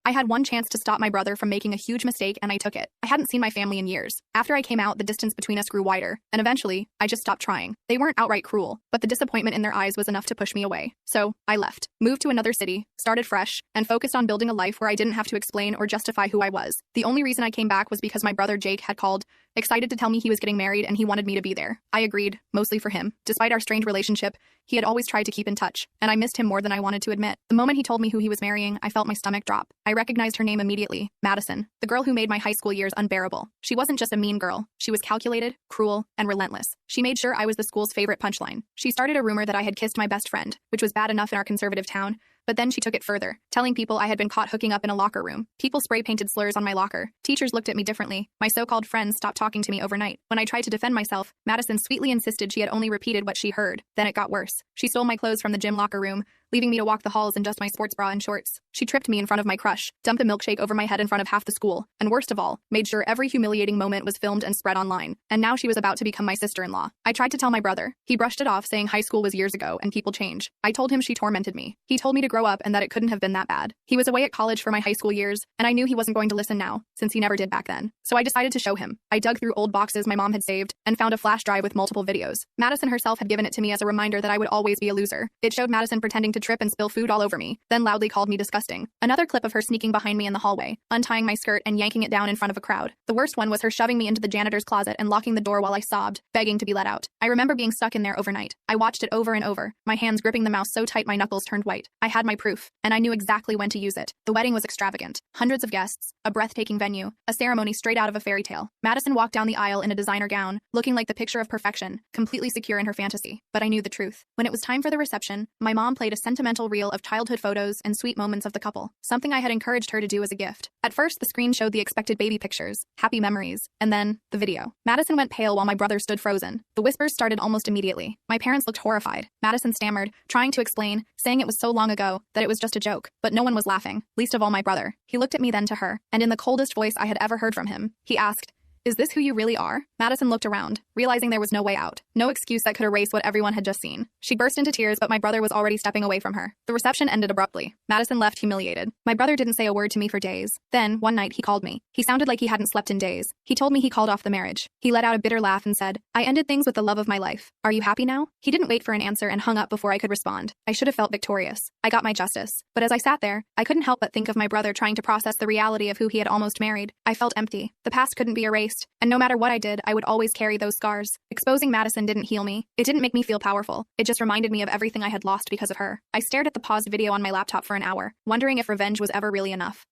I had one chance to stop my brother from making a huge mistake, and I took it. I hadn't seen my family in years. After I came out, the distance between us grew wider, and eventually, I just stopped trying. They weren't outright cruel, but the disappointment in their eyes was enough to push me away. So, I left, moved to another city, started fresh, and focused on building a life where I didn't have to explain or justify who I was. The only reason I came back was because my brother Jake had called, excited to tell me he was getting married and he wanted me to be there. I agreed, mostly for him. Despite our strained relationship, he had always tried to keep in touch, and I missed him more than I wanted to admit. The moment he told me who he was marrying, I felt my stomach drop. I recognized her name immediately, Madison, the girl who made my high school years unbearable. She wasn't just a mean girl. She was calculated, cruel, and relentless. She made sure I was the school's favorite punchline. She started a rumor that I had kissed my best friend, which was bad enough in our conservative town, but then she took it further, telling people I had been caught hooking up in a locker room. People spray-painted slurs on my locker. Teachers looked at me differently. My so-called friends stopped talking to me overnight. When I tried to defend myself, Madison sweetly insisted she had only repeated what she heard. Then it got worse. She stole my clothes from the gym locker room, leaving me to walk the halls in just my sports bra and shorts. She tripped me in front of my crush, dumped a milkshake over my head in front of half the school, and worst of all, made sure every humiliating moment was filmed and spread online. And now she was about to become my sister-in-law. I tried to tell my brother. He brushed it off, saying high school was years ago and people change. I told him she tormented me. He told me to grow up and that it couldn't have been that bad. He was away at college for my high school years, and I knew he wasn't going to listen now, since he never did back then. So I decided to show him. I dug through old boxes my mom had saved and found a flash drive with multiple videos. Madison herself had given it to me as a reminder that I would always be a loser. It showed Madison pretending to trip and spill food all over me, then loudly called me disgusting. Another clip of her sneaking behind me in the hallway, untying my skirt and yanking it down in front of a crowd. The worst one was her shoving me into the janitor's closet and locking the door while I sobbed, begging to be let out. I remember being stuck in there overnight. I watched it over and over, my hands gripping the mouse so tight my knuckles turned white. I had my proof, and I knew exactly when to use it. The wedding was extravagant. Hundreds of guests, a breathtaking venue, a ceremony straight out of a fairy tale. Madison walked down the aisle in a designer gown, looking like the picture of perfection, completely secure in her fantasy. But I knew the truth. When it was time for the reception, my mom played a sentimental reel of childhood photos and sweet moments of the couple, something I had encouraged her to do as a gift. At first, the screen showed the expected baby pictures, happy memories, and then the video. Madison went pale while my brother stood frozen. The whispers started almost immediately. My parents looked horrified. Madison stammered, trying to explain, saying it was so long ago, that it was just a joke. But no one was laughing, least of all my brother. He looked at me then to her, and in the coldest voice I had ever heard from him, he asked, "Is this who you really are?" Madison looked around, realizing there was no way out, no excuse that could erase what everyone had just seen. She burst into tears, but my brother was already stepping away from her. The reception ended abruptly. Madison left humiliated. My brother didn't say a word to me for days. Then, one night, he called me. He sounded like he hadn't slept in days. He told me he called off the marriage. He let out a bitter laugh and said, "I ended things with the love of my life. Are you happy now?" He didn't wait for an answer and hung up before I could respond. I should have felt victorious. I got my justice. But as I sat there, I couldn't help but think of my brother trying to process the reality of who he had almost married. I felt empty. The past couldn't be erased, and no matter what I did, I would always carry those scars. Exposing Madison didn't heal me. It didn't make me feel powerful. It just reminded me of everything I had lost because of her. I stared at the paused video on my laptop for an hour, wondering if revenge was ever really enough.